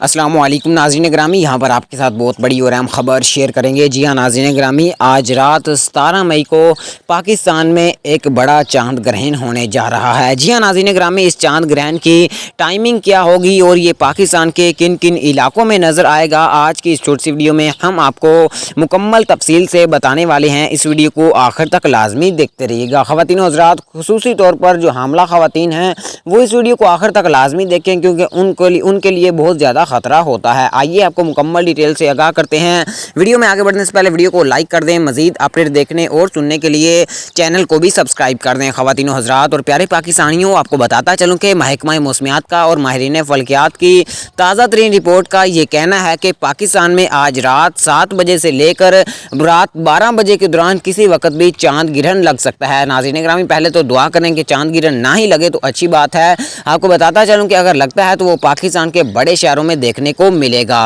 अस्सलाम वालेकुम नाज़रीन ग्रामी, यहाँ पर आपके साथ बहुत बड़ी और अहम खबर शेयर करेंगे। जी हाँ नाज़रीन ग्रामी, आज रात 17 मई को पाकिस्तान में एक बड़ा चांद ग्रहण होने जा रहा है। जी हाँ नाज़रीन ग्रामी, इस चांद ग्रहण की टाइमिंग क्या होगी और ये पाकिस्तान के किन किन इलाकों में नज़र आएगा, आज की इस छोटी सी वीडियो में हम आपको मुकम्मल तफसील से बताने वाले हैं। इस वीडियो को आखिर तक लाजमी देखते रहिएगा। ख़वातीन हज़रात, खुसूसी तौर पर जो हामला ख़वातीन हैं वो इस वीडियो को आखिर तक लाजमी देखें, क्योंकि उनके लिए बहुत ज़्यादा ख़तरा होता है। आइए आपको मुकम्मल डिटेल से आगाह करते हैं। वीडियो में आगे बढ़ने से पहले वीडियो को लाइक कर दें। मज़ीद अपडेट देखने और सुनने के लिए चैनल को भी सब्सक्राइब कर दें। ख़वातीनो हज़रात और प्यारे पाकिस्तानियों, आपको बताता चलूँ कि महकमा मौसमियात का और माहिरीन फ़ल्कियात की ताज़ा तरीन रिपोर्ट का ये कहना है कि पाकिस्तान में आज रात 7 बजे से लेकर रात 12 बजे के दौरान किसी वक्त भी चांद ग्रहण लग सकता है। नाज़रीन ग्रामी, पहले तो दुआ करें कि चांद ग्रहण ना ही लगे तो अच्छी बात है। आपको बताता चलूँ कि अगर लगता है तो वो पाकिस्तान के बड़े शहरों में देखने को मिलेगा।